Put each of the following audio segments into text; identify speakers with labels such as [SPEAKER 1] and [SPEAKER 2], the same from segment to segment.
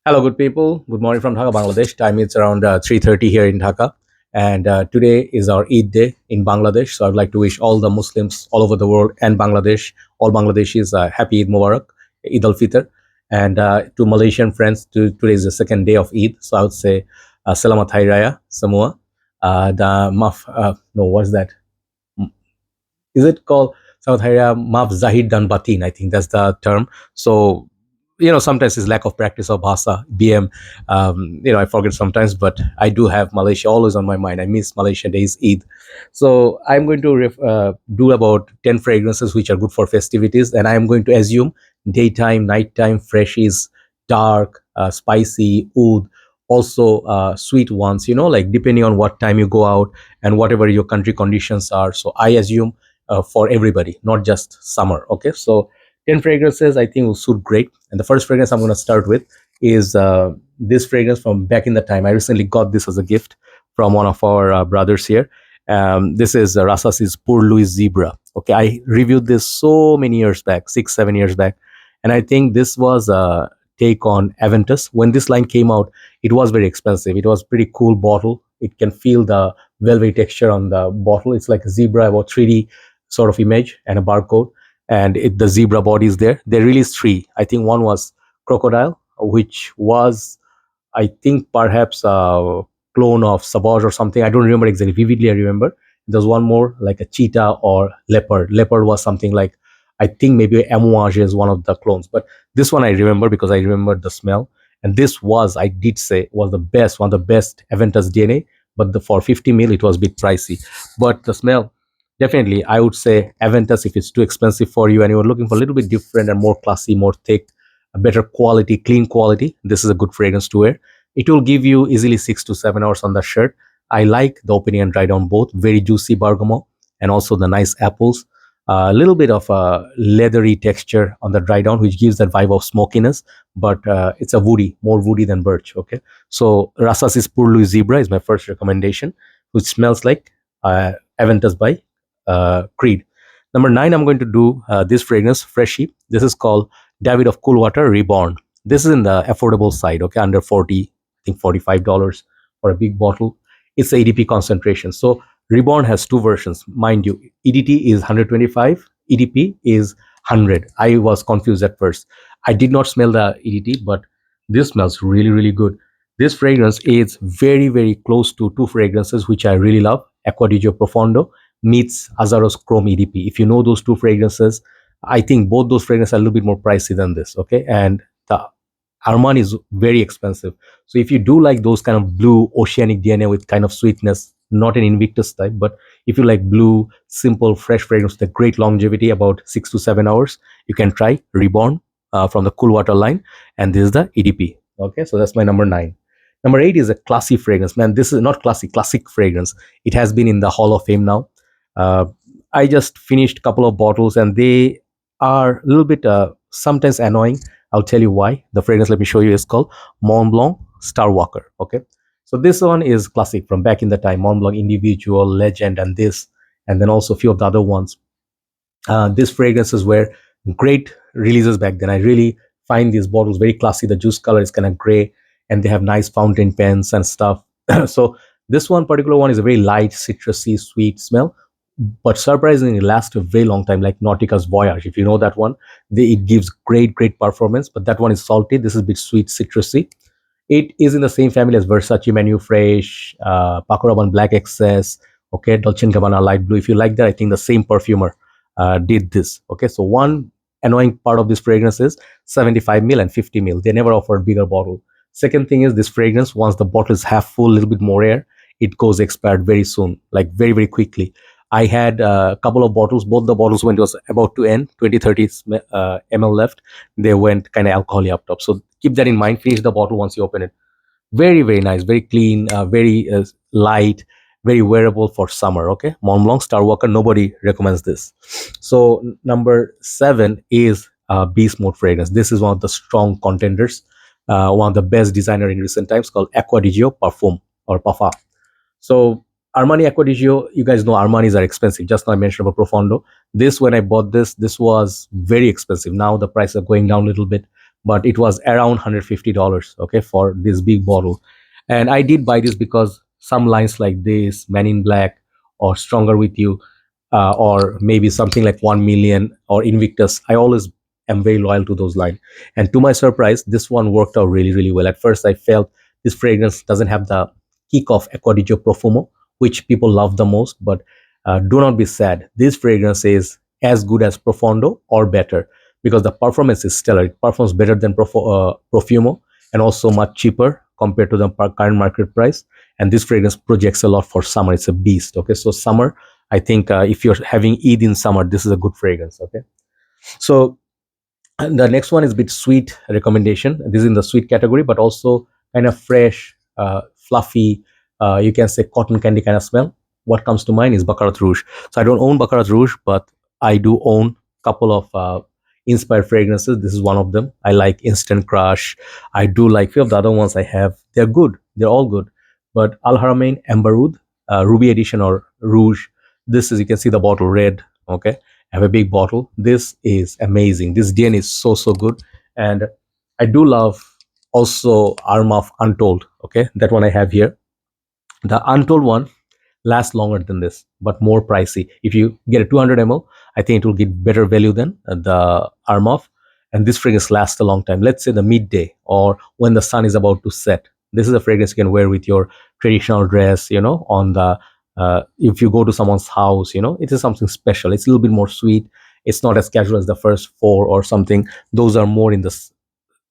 [SPEAKER 1] Hello, good people. Good morning from Dhaka, Bangladesh. Time is around 3:30 here in Dhaka, and today is our Eid day in Bangladesh. So I'd like to wish all the Muslims all over the world and Bangladesh, all Bangladeshis, happy Eid Mubarak, Eid al Fitr, and to Malaysian friends, today is the second day of Eid. So I would say Selamat Hari Raya, Semua. The Maf, no, what's that? Is it called South Area Maf Zahid Dan Batin? I think that's the term. So, sometimes it's lack of practice of Bhasa, BM. I forget sometimes, but I do have Malaysia always on my mind. I miss Malaysia days, Eid. So, I'm going to do about 10 fragrances which are good for festivities. And I'm going to assume daytime, nighttime, freshies, dark, spicy, oud, also sweet ones, like depending on what time you go out and whatever your country conditions are. So, I assume for everybody, not just summer. Okay, so 10 fragrances I think will suit great. And the first fragrance I'm going to start with is this fragrance from back in the time. I recently got this as a gift from one of our brothers here. This is Rasasi's Pour Louis Zebra. Okay, I reviewed this so many years back, 6, 7 years back, and I think this was a take on Aventus. When this line came out, it was very expensive. It was pretty cool bottle. It can feel the velvet texture on the bottle. It's like a zebra, about 3D sort of image and a barcode, and the zebra body is there. They released three. I think one was crocodile, which was, I think, perhaps a clone of Savage or something. I don't remember exactly. Vividly, I remember. There's one more like a cheetah or leopard. Leopard was something like, I think maybe Amouage is one of the clones. But this one I remember because I remember the smell. And this was, I did say, was the best, one of the best Aventus DNA. But for 50 mil, it was a bit pricey. But the smell, definitely, I would say Aventus if it's too expensive for you and you're looking for a little bit different and more classy, more thick, a better quality, clean quality. This is a good fragrance to wear. It will give you easily 6 to 7 hours on the shirt. I like the opening and dry down both. Very juicy bergamot and also the nice apples. A little bit of a leathery texture on the dry down, which gives that vibe of smokiness, but it's a woody, more woody than birch. Okay, so Rasasi's Pour Louis Zebra is my first recommendation, which smells like Aventus by Creed. Number 9, I'm going to do this fragrance, Freshy. This is called Davidoff Cool Water Reborn. This is in the affordable side, okay, under 40, I think $45 for a big bottle. It's ADP concentration. So Reborn has two versions, mind you. EDT is 125, EDP is 100. I was confused at first. I did not smell the EDT, but this smells really, really good. This fragrance is very, very close to two fragrances which I really love, Acqua di Gio Profondo meets Azaros Chrome EDP. If you know those two fragrances, I think both those fragrances are a little bit more pricey than this. Okay, and the Armani is very expensive. So if you do like those kind of blue oceanic DNA with kind of sweetness, not an Invictus type, but if you like blue, simple, fresh fragrance with a great longevity, about 6 to 7 hours, you can try Reborn from the Cool Water line, and this is the EDP. Okay, so that's my number 9. Number 8 is a classy fragrance. Man, this is not classic fragrance. It has been in the Hall of Fame now. uh, I just finished a couple of bottles and they are a little bit sometimes annoying. I'll tell you why. The fragrance, let me show you, is called Montblanc Starwalker. Okay, so this one is classic from back in the time. Montblanc Individual, Legend, and this, and then also a few of the other ones. These fragrances were great releases back then. I really find these bottles very classy. The juice color is kind of gray, and they have nice fountain pens and stuff. So this one particular one is a very light, citrusy, sweet smell, but surprisingly lasts a very long time, like Nautica's Voyage. If you know that one, it gives great performance. But that one is salty. This is a bit sweet, citrusy. It is in the same family as Versace Menu Fresh, Paco Rabanne Black Excess, okay, Dolce & Gabbana Light Blue. If you like that, I think the same perfumer did this. Okay, so one annoying part of this fragrance is 75 ml and 50 ml. They never offered bigger bottle. Second thing is this fragrance, once the bottle is half full, a little bit more air, it goes expired very soon, like very quickly. I had a couple of bottles. Both the bottles, when it was about to end, 20-30 ml left, they went kind of alcoholic up top. So keep that in mind. Finish the bottle once you open it. Very nice, very clean, very light, very wearable for summer. Okay, Montblanc Starwalker. Nobody recommends this. So number 7 is Beast Mode fragrance. This is one of the strong contenders. One of the best designer in recent times, called Acqua di Gio Parfum or Parfum. So Armani Acqua di Gio, you guys know Armanis are expensive. Just now I mentioned about Profondo. This, when I bought this was very expensive. Now the prices are going down a little bit. but it was around $150, okay, for this big bottle. And I did buy this because some lines like this, Man in Black or Stronger With You, or maybe something like 1 Million or Invictus, I always am very loyal to those lines. And to my surprise, this one worked out really, really well. At first, I felt this fragrance doesn't have the kick of Acqua Profumo, which people love the most. But do not be sad. This fragrance is as good as Profondo or better, because the performance is stellar. It performs better than Profumo, and also much cheaper compared to the current market price. And this fragrance projects a lot for summer. It's a beast. Okay, so summer, I think if you're having Eid in summer, this is a good fragrance. Okay, so and the next one is a bit sweet recommendation. This is in the sweet category, but also kind of fresh, fluffy. You can say cotton candy kind of smell. What comes to mind is Baccarat Rouge. So I don't own Baccarat Rouge, but I do own a couple of inspired fragrances. This is one of them. I like Instant Crush. I do like few of the other ones I have. They're good. They're all good. But Al Haramain Amber Oud, Ruby Edition or Rouge. This is, you can see the bottle red. Okay, I have a big bottle. This is amazing. This DNA is so, so good. And I do love also Armaf Untold. Okay, that one I have here. The Untold one lasts longer than this, but more pricey. If you get a 200 ml, I think it will get better value than the Armaf. And this fragrance lasts a long time. Let's say the midday or when the sun is about to set. This is a fragrance you can wear with your traditional dress, on the if you go to someone's house, it is something special. It's a little bit more sweet. It's not as casual as the first four or something. Those are more in the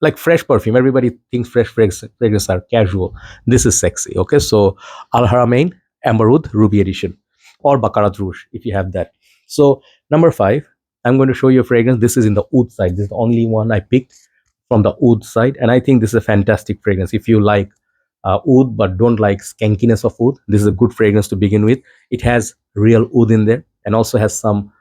[SPEAKER 1] like fresh perfume. Everybody thinks fresh fragrances are casual. This is sexy. Okay, so Al Haramain Amber Oud Ruby Edition or Baccarat Rouge if you have that. So number 5, I'm going to show you a fragrance. This is in the oud side. This is the only one I picked from the oud side, and I think this is a fantastic fragrance. If you like oud but don't like skankiness of oud, this is a good fragrance to begin with. It has real oud in there and also has some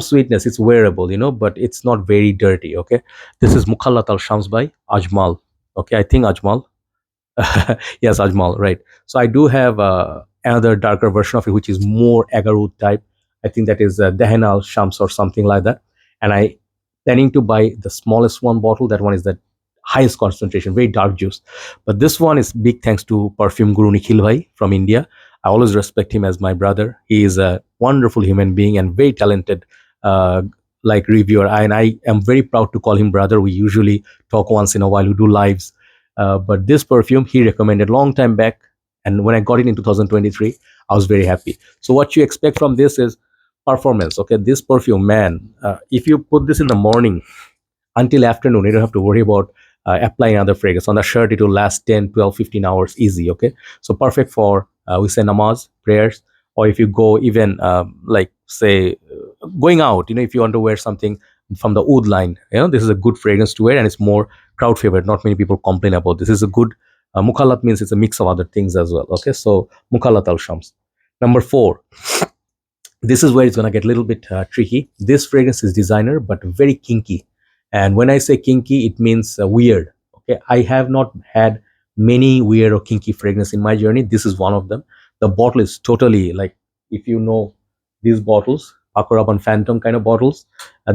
[SPEAKER 1] sweetness. It's wearable, but it's not very dirty. Okay, this is Mukhallat Al Shams by Ajmal. Okay, I think Ajmal. Yes, Ajmal, right. So I do have another darker version of it, which is more agarwood type. I think that is Dehen Al Shams or something like that. And I planning to buy the smallest one bottle. That one is the highest concentration, very dark juice. But this one is big thanks to perfume guru Nikhil Bhai from India. I always respect him as my brother. He is a wonderful human being and very talented, uh, like reviewer. And I am very proud to call him brother. We usually talk once in a while. We do lives. But this perfume he recommended long time back, and when I got it in 2023, I was very happy. So what you expect from this is performance. Okay, this perfume, man, if you put this in the morning until afternoon, you don't have to worry about applying other fragrance on the shirt. It will last 10, 12, 15 hours easy. Okay, so perfect for we say namaz prayers, or if you go even like say going out, if you want to wear something from the oud line, this is a good fragrance to wear, and it's more crowd favorite. Not many people complain about this. Is a good Mukhallat means it's a mix of other things as well. Okay, so Mukhallat Al Shams. Number 4, this is where it's going to get a little bit tricky. This fragrance is designer but very kinky, and when I say kinky, it means weird. Okay, I have not had many weird or kinky fragrance in my journey. This is one of them. The bottle is totally like, if you know these bottles, Paco Rabanne Phantom kind of bottles,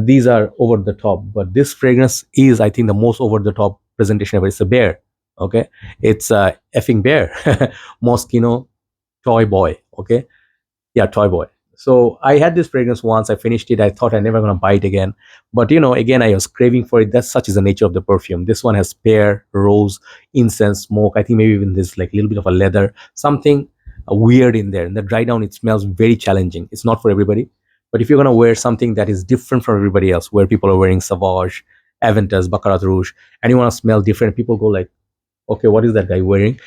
[SPEAKER 1] these are over the top, but this fragrance is, I think, the most over the top presentation ever. It's a bear. Okay, it's a effing bear. Moschino Toy Boy. Okay, yeah, Toy Boy. So I had this fragrance once. I finished it. I thought I never gonna buy it again. But again, I was craving for it. That's such is the nature of the perfume. This one has pear, rose, incense, smoke. I think maybe even this like a little bit of a leather, something weird in there. And the dry down, it smells very challenging. It's not for everybody. But if you're gonna wear something that is different from everybody else, where people are wearing Sauvage, Aventus, Baccarat Rouge, and you wanna smell different, people go like, okay, what is that guy wearing?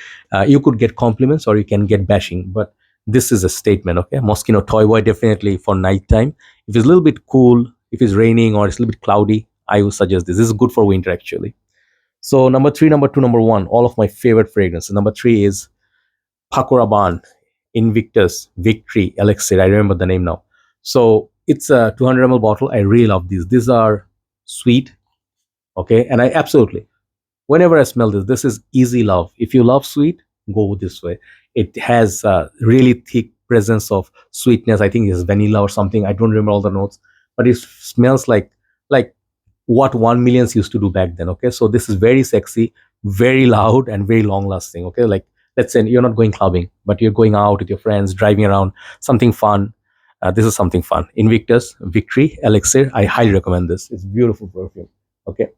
[SPEAKER 1] You could get compliments or you can get bashing. But this is a statement. Okay, Moschino Toy Boy, definitely for nighttime. If it's a little bit cool, if it's raining or it's a little bit cloudy, I would suggest this. This is good for winter actually. So number 3, number 2, number 1, all of my favorite fragrances. Number 3 is Paco Rabanne Invictus Victory Elixir. I remember the name now. So it's a 200 ml bottle. I really love these. These are sweet. Okay, and I absolutely, whenever I smell this, this is easy love. If you love sweet, go this way. It has really thick presence of sweetness. I think it's vanilla or something. I don't remember all the notes, but it smells like what 1 millions used to do back then. Okay, so this is very sexy, very loud, and very long lasting. Okay, like let's say you're not going clubbing, but you're going out with your friends, driving around, something fun. This is something fun. Invictus Victory Elixir. I highly recommend this. It's beautiful perfume. Okay,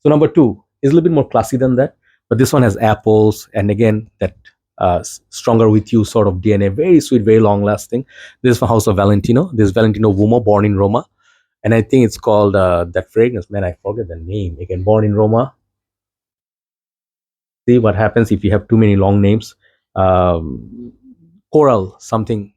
[SPEAKER 1] so number two is a little bit more classy than that, but this one has apples and again that stronger with you sort of DNA. Very sweet, very long lasting. This is from House of Valentino. This is Valentino Uomo, born in Roma, and I think it's called that fragrance. Man, I forget the name again. Born in Roma. See what happens if you have too many long names. Coral something,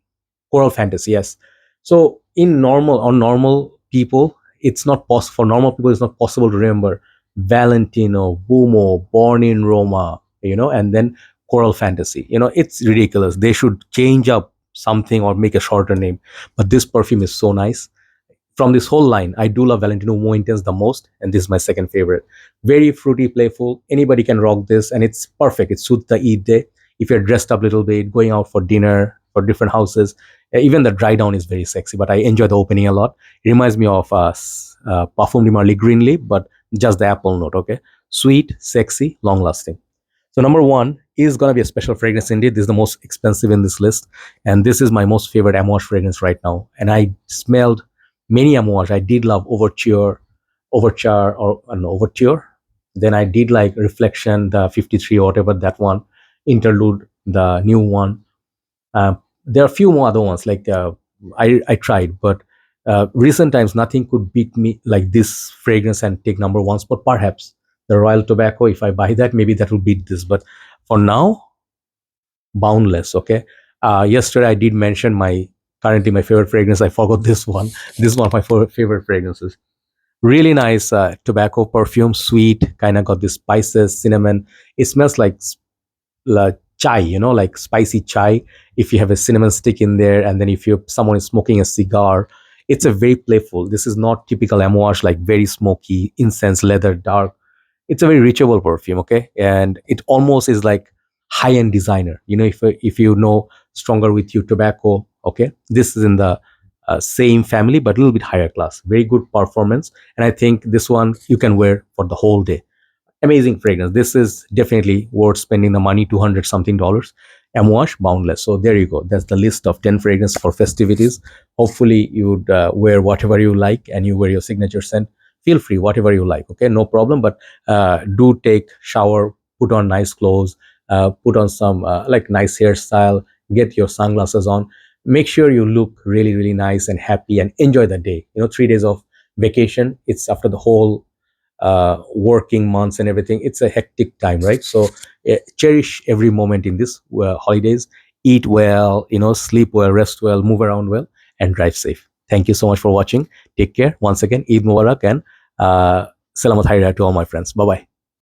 [SPEAKER 1] Coral Fantasy. Yes. So in normal on normal people, it's not possible for normal people. It's not possible to remember Valentino, Bumo, Born in Roma, and then Coral Fantasy. It's ridiculous. They should change up something or make a shorter name. But this perfume is so nice. From this whole line, I do love Valentino More Intense the most, and this is my second favorite. Very fruity, playful. Anybody can rock this, and it's perfect. It suits the Eid day. If you're dressed up a little bit, going out for dinner, for different houses, even the dry down is very sexy. But I enjoy the opening a lot. It reminds me of Parfum de Marly Green Leaf, but just the apple note. Okay, sweet, sexy, long lasting. So number one is gonna be a special fragrance indeed. This is the most expensive in this list, and this is my most favorite Amouage fragrance right now. And I smelled many Amouage. I did love Overture. Then I did like Reflection, the 53 or whatever that one, Interlude, the new one. There are a few more other ones like I tried, but recent times nothing could beat me like this fragrance and take number one spot. Perhaps the Royal Tobacco, if I buy that, maybe that will beat this. But for now, Boundless. Okay. Yesterday I did mention my currently my favorite fragrance. I forgot this one. This is one of my favorite fragrances. Really nice tobacco perfume, sweet, kind of got the spices, cinnamon. It smells like chai, like spicy chai. If you have a cinnamon stick in there, and then if you someone is smoking a cigar, it's a very playful. This is not typical Amouage, like very smoky, incense, leather, dark. It's a very reachable perfume. Okay, and it almost is like high end designer. If you know Stronger with You tobacco. Okay, this is in the same family but a little bit higher class. Very good performance, and I think this one you can wear for the whole day. Amazing fragrance. This is definitely worth spending the money, 200 something dollars. Amouage Boundless. So there you go. That's the list of 10 fragrances for festivities. Hopefully you'd wear whatever you like, and you wear your signature scent. Feel free, whatever you like. Okay, no problem. But do take shower, put on nice clothes, put on some like nice hairstyle, get your sunglasses on. Make sure you look really, really nice and happy and enjoy the day. 3 days of vacation. It's after the whole working months and everything. It's a hectic time, right? So cherish every moment in this holidays. Eat well, sleep well, rest well, move around well, and drive safe. Thank you so much for watching. Take care. Once again, Eid Mubarak and Selamat Hari Raya to all my friends. Bye bye.